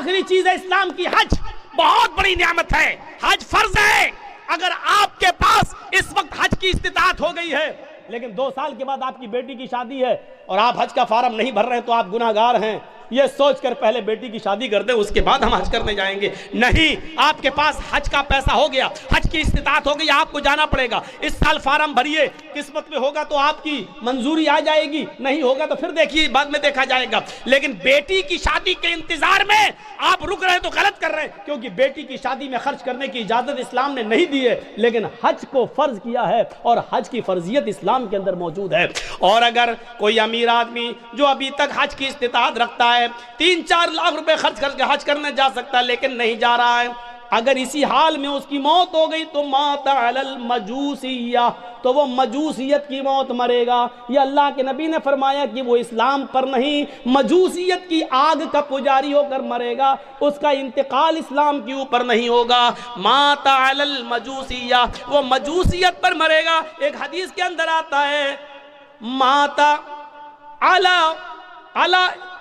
آخری چیز ہے اسلام کی حج، بہت بڑی نعمت ہے، حج فرض ہے۔ اگر آپ کے پاس اس وقت حج کی استطاعت ہو گئی ہے لیکن 2 سال کے بعد آپ کی بیٹی کی شادی ہے اور آپ حج کا فارم نہیں بھر رہے ہیں تو آپ گناہ گار ہیں، یہ سوچ کر پہلے بیٹی کی شادی کر دیں، اس کے بعد ہم حج کرنے جائیں گے۔ نہیں، آپ کے پاس حج کا پیسہ ہو گیا، حج کی استطاعت ہو گئی، آپ کو جانا پڑے گا۔ اس سال فارم بھریے، قسمت میں ہوگا تو آپ کی منظوری آ جائے گی، نہیں ہوگا تو پھر دیکھیے بعد میں دیکھا جائے گا۔ لیکن بیٹی کی شادی کے انتظار میں آپ رک رہے تو غلط کر رہے ہیں، کیونکہ بیٹی کی شادی میں خرچ کرنے کی اجازت اسلام نے نہیں دی ہے، لیکن حج کو فرض کیا ہے اور حج کی فرضیت اسلام کے اندر موجود ہے۔ اور اگر کوئی امیر آدمی جو ابھی تک حج کی استطاعت رکھتا ہے 3-4 لاکھ روپے خرچ کر کے حج کرنے جا سکتا لیکن نہیں جا رہا ہے، اگر اسی حال میں اس کی موت ہو گئی تو مات علی المجوسیہ، تو وہ مجوسیت کی موت مرے گا۔ یہ اللہ کے نبی نے فرمایا کہ وہ اسلام پر نہیں، مجوسیت کی آگ کا پجاری ہو کر مرے گا، اس کا انتقال اسلام کے اوپر نہیں ہوگا۔ مات علی المجوسیہ، وہ مجوسیت پر مرے گا۔ ایک حدیث کے اندر آتا ہے مات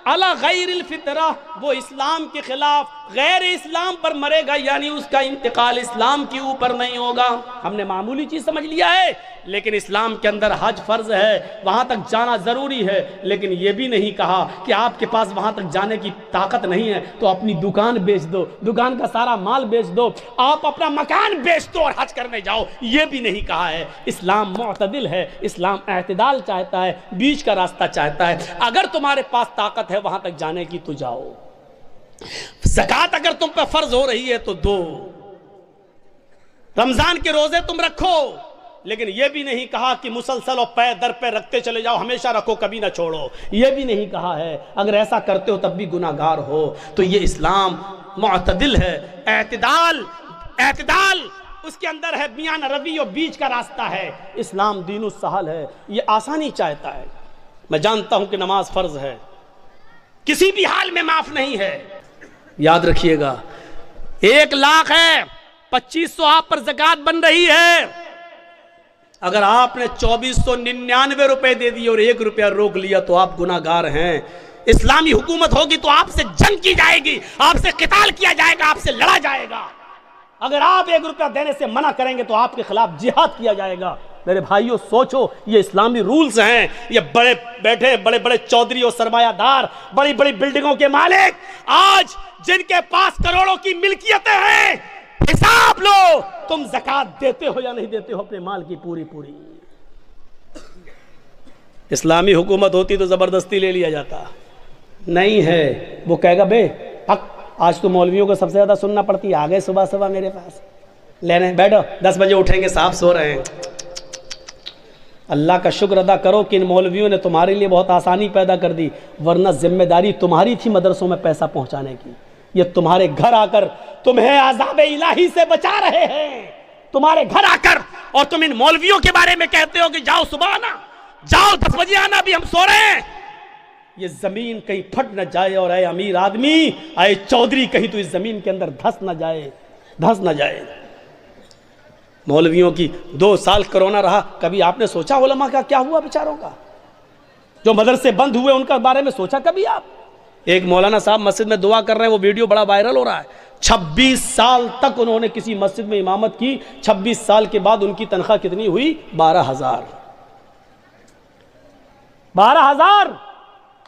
علی غیر الفطرہ، وہ اسلام کے خلاف غیر اسلام پر مرے گا، یعنی اس کا انتقال اسلام کے اوپر نہیں ہوگا۔ ہم نے معمولی چیز سمجھ لیا ہے، لیکن اسلام کے اندر حج فرض ہے، وہاں تک جانا ضروری ہے، لیکن یہ بھی نہیں کہا کہ آپ کے پاس وہاں تک جانے کی طاقت نہیں ہے تو اپنی دکان بیچ دو، دکان کا سارا مال بیچ دو، آپ اپنا مکان بیچ دو اور حج کرنے جاؤ، یہ بھی نہیں کہا ہے۔ اسلام معتدل ہے، اسلام اعتدال چاہتا ہے، بیچ کا راستہ چاہتا ہے۔ اگر تمہارے پاس طاقت ہے وہاں تک جانے کی تو جاؤ، زکوٰۃ اگر تم پہ فرض ہو رہی ہے تو دو، رمضان کے روزے تم رکھو، لیکن یہ بھی نہیں کہا کہ مسلسل اور پے در پہ رکھتے چلے جاؤ، ہمیشہ رکھو کبھی نہ چھوڑو، یہ بھی نہیں کہا ہے۔ اگر ایسا کرتے ہو تب بھی گناہ گار ہو۔ تو یہ اسلام معتدل ہے، اعتدال اس کے اندر ہے، میان روی اور بیچ کا راستہ ہے۔ اسلام دین السہل ہے، یہ آسانی چاہتا ہے۔ میں جانتا ہوں کہ نماز فرض ہے، کسی بھی حال میں معاف نہیں ہے، یاد رکھیے گا۔ 1 لاکھ ہے، 2500 آپ پر زکوٰۃ بن رہی ہے، اگر آپ نے 2499 روپے دے دیے اور 1 روپیہ روک لیا تو آپ گناہ گار ہیں۔ اسلامی حکومت ہوگی تو آپ سے جنگ کی جائے گی، آپ سے قتال کیا جائے گا، آپ سے لڑا جائے گا۔ اگر آپ 1 روپیہ دینے سے منع کریں گے تو آپ کے خلاف جہاد کیا جائے گا۔ میرے بھائیوں سوچو، یہ اسلامی رولز ہیں۔ یہ بڑے بیٹھے بڑے بڑے چودھری اور سرمایہ دار، بڑی بڑی بلڈنگوں کے مالک، آج جن کے پاس کروڑوں کی ملکیتیں ہیں، حساب لو تم زکوٰۃ دیتے ہو یا نہیں دیتے ہو اپنے مال کی پوری۔ اسلامی حکومت ہوتی تو زبردستی لے لیا جاتا، نہیں ہے۔ وہ کہے گا بے حق، آج تو مولویوں کو سب سے زیادہ سننا پڑتی ہے، آ گئے صبح میرے پاس لینے، بیٹھو 10 بجے اٹھیں گے، صاحب سو رہے ہیں۔ اللہ کا شکر ادا کرو کہ ان مولویوں نے تمہارے لیے بہت آسانی پیدا کر دی، ورنہ ذمہ داری تمہاری تھی مدرسوں میں پیسہ پہنچانے کی۔ یہ تمہارے گھر آ کر تمہیں عذاب الہی سے بچا رہے ہیں، تمہارے گھر آ کر، اور تم ان مولویوں کے بارے میں کہتے ہو کہ جاؤ صبح آنا، جاؤ 10 بجے آنا، بھی ہم سو رہے ہیں۔ یہ زمین کہیں پھٹ نہ جائے، اور اے امیر آدمی، اے چودھری، کہیں تو اس زمین کے اندر دھس نہ جائے۔ مولویوں کی 2 سال کرونا رہا، کبھی آپ نے سوچا علماء کا کیا ہوا بیچاروں کا؟ جو مدرسے بند ہوئے ان کا بارے میں سوچا کبھی آپ؟ ایک مولانا صاحب مسجد میں دعا کر رہے ہیں، وہ ویڈیو بڑا وائرل ہو رہا ہے۔ 26 سال تک انہوں نے کسی مسجد میں امامت کی، 26 سال کے بعد ان کی تنخواہ کتنی ہوئی؟ 12,000۔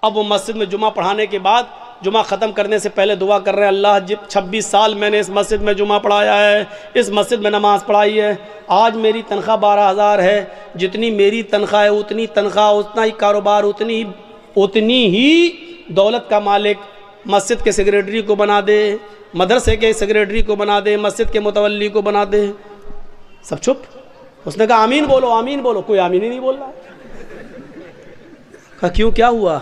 اب وہ مسجد میں جمعہ پڑھانے کے بعد، جمعہ ختم کرنے سے پہلے دعا کر رہے ہیں، اللہ 26 سال میں نے اس مسجد میں جمعہ پڑھایا ہے، اس مسجد میں نماز پڑھائی ہے، آج میری تنخواہ 12,000 ہے، جتنی میری تنخواہ ہے اتنی تنخواہ، اتنا ہی کاروبار، اتنی ہی دولت کا مالک مسجد کے سیکریٹری کو بنا دے، مدرسے کے سیکریٹری کو بنا دے، مسجد کے متولی کو بنا دے۔ سب چپ۔ اس نے کہا آمین بولو، آمین بولو، کوئی آمین ہی نہیں بول رہا۔ کہا کیوں، کیا ہوا؟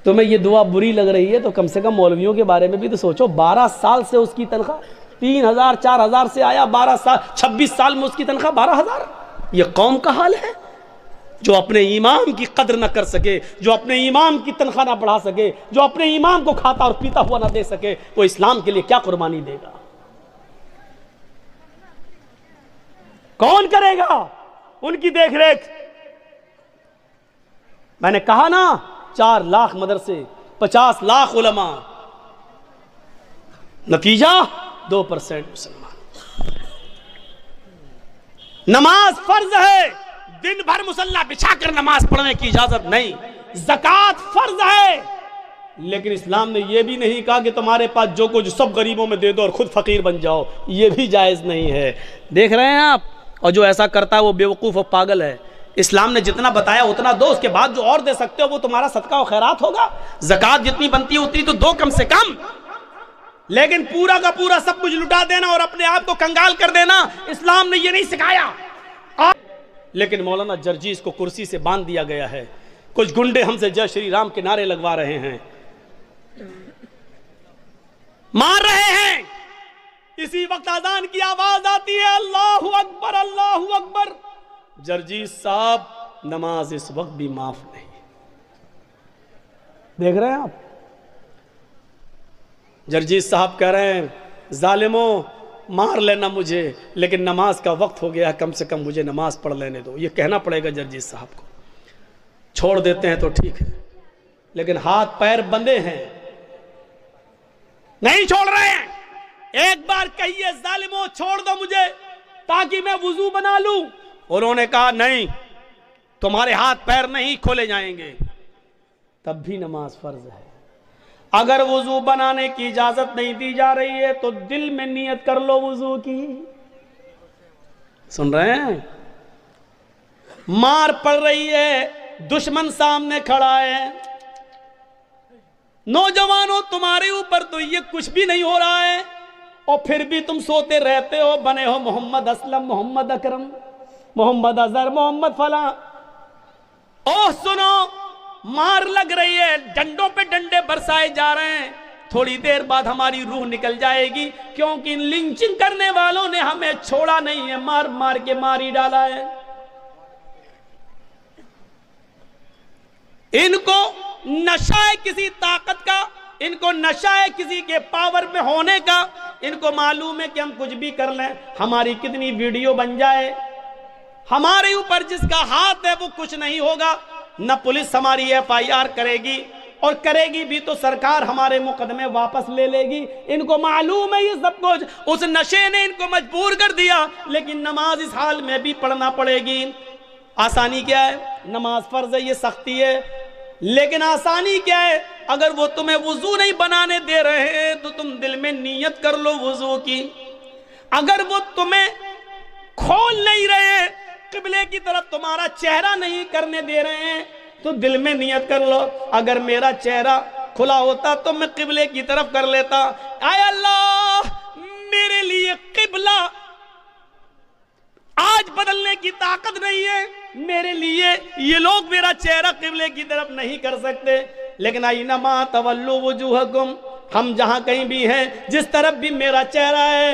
تمہیں یہ دعا بری لگ رہی ہے تو کم سے کم مولویوں کے بارے میں بھی تو سوچو۔ 12 سال سے اس کی تنخواہ 3,000 4,000 سے آیا، 12 سال 26 سال میں اس کی تنخواہ 12,000۔ یہ قوم کا حال ہے جو اپنے امام کی قدر نہ کر سکے، جو اپنے امام کی تنخواہ نہ بڑھا سکے، جو اپنے امام کو کھاتا اور پیتا ہوا نہ دے سکے، وہ اسلام کے لیے کیا قربانی دے گا؟ کون کرے گا ان کی دیکھ ریکھ؟ میں نے کہا نا، 4 لاکھ مدرسے، 50 لاکھ علماء، نتیجہ 2% مسلمان۔ نماز فرض ہے، دن بھر مصلی بچھا کر نماز پڑھنے کی اجازت نہیں۔ زکوٰۃ فرض ہے، لیکن اسلام نے یہ بھی نہیں کہا کہ تمہارے پاس جو کچھ سب غریبوں میں دے دو اور خود فقیر بن جاؤ، یہ بھی جائز نہیں ہے۔ دیکھ رہے ہیں آپ، اور جو ایسا کرتا ہے وہ بیوقوف اور پاگل ہے۔ اسلام نے جتنا بتایا اتنا دو، اس کے بعد جو اور دے سکتے ہو وہ تمہارا صدقہ و خیرات ہوگا۔ زکوٰۃ جتنی بنتی ہے اتنی تو دو کم سے کم، لیکن پورا کا پورا سب کچھ لٹا دینا اور اپنے آپ کو کنگال کر دینا، اسلام نے یہ نہیں سکھایا۔ لیکن مولانا جرجیس کو کرسی سے باندھ دیا گیا ہے، کچھ گنڈے ہم سے جے شری رام کے نعرے لگوا رہے ہیں، مار رہے ہیں۔ اسی وقت اذان کی آواز آتی ہے، اللہ اکبر اللہ اکبر۔ جرجیس صاحب نماز اس وقت بھی معاف نہیں۔ دیکھ رہے ہیں آپ، جرجیس صاحب کہہ رہے ہیں ظالموں مار لینا مجھے، لیکن نماز کا وقت ہو گیا، کم سے کم مجھے نماز پڑھ لینے دو۔ یہ کہنا پڑے گا جرجیس صاحب کو۔ چھوڑ دیتے ہیں تو ٹھیک ہے، لیکن ہاتھ پیر بندے ہیں، نہیں چھوڑ رہے ہیں۔ ایک بار کہیے ظالموں چھوڑ دو مجھے تاکہ میں وضو بنا لوں، انہوں نے کہا نہیں، تمہارے ہاتھ پیر نہیں کھولے جائیں گے۔ تب بھی نماز فرض ہے۔ اگر وضو بنانے کی اجازت نہیں دی جا رہی ہے تو دل میں نیت کر لو وضو کی۔ سن رہے ہیں؟ مار پڑ رہی ہے، دشمن سامنے کھڑا ہے، نوجوانوں تمہارے اوپر تو یہ کچھ بھی نہیں ہو رہا ہے، اور پھر بھی تم سوتے رہتے ہو، بنے ہو محمد اسلم، محمد اکرم، محمد اظہر، محمد فلاں۔ اوہ سنو، مار لگ رہی ہے، ڈنڈوں پہ ڈنڈے برسائے جا رہے ہیں، تھوڑی دیر بعد ہماری روح نکل جائے گی، کیونکہ لنچنگ کرنے والوں نے ہمیں چھوڑا نہیں ہے، مار مار کے ماری ڈالا ہے۔ ان کو نشہ ہے کسی طاقت کا، ان کو نشہ ہے کسی کے پاور میں ہونے کا، ان کو معلوم ہے کہ ہم کچھ بھی کر لیں، ہماری کتنی ویڈیو بن جائے، ہمارے اوپر جس کا ہاتھ ہے وہ کچھ نہیں ہوگا، نہ پولیس ہماری FIR کرے گی، اور کرے گی بھی تو سرکار ہمارے مقدمے واپس لے لے گی۔ ان کو معلوم ہے یہ سب کچھ، اس نشے نے ان کو مجبور کر دیا، لیکن نماز اس حال میں بھی پڑھنا پڑے گی۔ آسانی کیا ہے؟ نماز فرض ہے، یہ سختی ہے، لیکن آسانی کیا ہے؟ اگر وہ تمہیں وضو نہیں بنانے دے رہے ہیں تو تم دل میں نیت کر لو وضو کی۔ اگر وہ تمہیں کھول نہیں رہے، قبلے کی طرف تمہارا چہرہ نہیں کرنے دے رہے ہیں تو دل میں نیت کر لو، اگر میرا چہرہ کھلا ہوتا تو میں قبلے کی طرف کر لیتا۔ اے اللہ، میرے لیے قبلہ آج بدلنے کی طاقت نہیں ہے، میرے لیے یہ لوگ میرا چہرہ قبلے کی طرف نہیں کر سکتے، لیکن اینما تولوا وجوہکم، ہم جہاں کہیں بھی ہیں، جس طرف بھی میرا چہرہ ہے،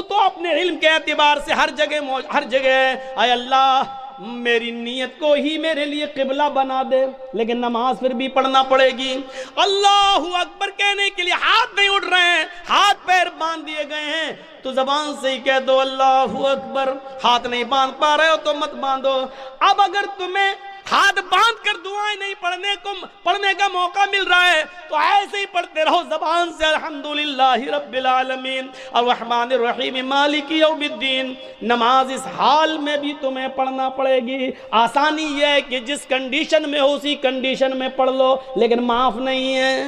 تو اپنے علم کے اعتبار سے ہر جگہ ہے۔ اے اللہ، میری نیت کو ہی میرے لیے قبلہ بنا دے، لیکن نماز پھر بھی پڑھنا پڑے گی۔ اللہ اکبر کہنے کے لیے ہاتھ نہیں اٹھ رہے ہیں، ہاتھ پیر باندھ دیے گئے ہیں، تو زبان سے ہی کہہ دو اللہ اکبر۔ ہاتھ نہیں باندھ پا رہے ہو تو مت باندھو۔ اب اگر تمہیں ہاتھ باندھ کر دعائیں نہیں پڑھنے کا موقع مل رہا ہے تو ایسے ہی پڑھتے رہو زبان سے، الحمدللہ رب العالمین الرحمن الرحیم مالک یوم الدین۔ نماز اس حال میں بھی تمہیں پڑھنا پڑے گی۔ آسانی یہ ہے کہ جس کنڈیشن میں ہو اسی کنڈیشن میں پڑھ لو، لیکن معاف نہیں ہے۔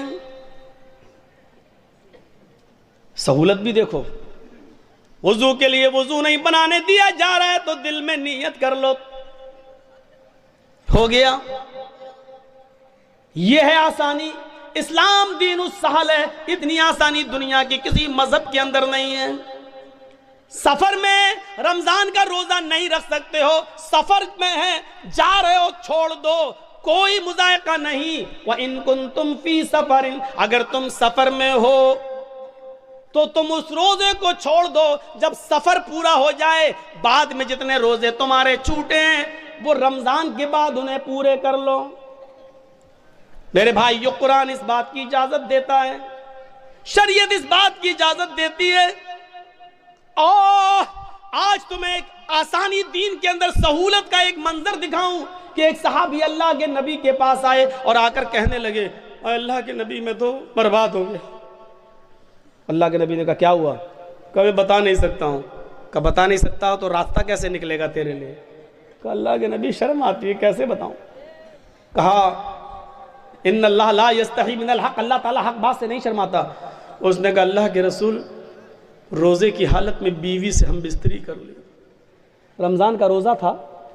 سہولت بھی دیکھو، وضو کے لیے وضو نہیں بنانے دیا جا رہا ہے تو دل میں نیت کر لو، ہو گیا۔ یہ ہے آسانی۔ اسلام دین السہل ہے، اتنی آسانی دنیا کی کسی مذہب کے اندر نہیں ہے۔ سفر میں رمضان کا روزہ نہیں رکھ سکتے ہو، سفر میں ہے، جا رہے ہو، چھوڑ دو، کوئی مذائقہ نہیں۔ وَإِن كُنتُمْ فِي سَفَرٍ، اگر تم سفر میں ہو تو تم اس روزے کو چھوڑ دو، جب سفر پورا ہو جائے بعد میں جتنے روزے تمہارے چھوٹے ہیں وہ رمضان کے بعد انہیں پورے کر لو۔ میرے بھائی، یہ قرآن اس بات کی اجازت دیتا ہے، شریعت اس بات کی اجازت دیتی ہے۔ اور آج تمہیں ایک آسانی دین کے اندر سہولت کا ایک منظر دکھاؤں کہ ایک صحابی اللہ کے نبی کے پاس آئے اور آ کر کہنے لگے، اے اللہ کے نبی، میں تو برباد ہو گیا، اللہ کے نبی نے کہا کیا ہوا؟ کہا میں بتا نہیں سکتا ہوں۔ کہا بتا نہیں سکتا ہو تو راستہ کیسے نکلے گا تیرے لیے؟ کہا اللہ کے نبی شرم آتی ہے، کیسے بتاؤں؟ کہا ان اللہ لا یستحی من الحق، اللہ تعالیٰ حق بات سے نہیں شرماتا۔ اس نے کہا اللہ کے رسول روزے کی حالت میں بیوی سے ہم بستری کر لی۔ رمضان کا روزہ تھا،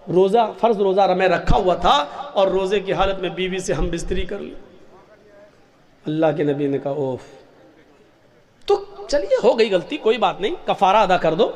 روزہ فرض روزہ میں رکھا ہوا تھا اور روزے کی حالت میں بیوی سے ہم بستری کر لی۔ اللہ کے نبی نے کہا اوف، تو چلیے ہو گئی غلطی، کوئی بات نہیں، کفارہ ادا کر دو۔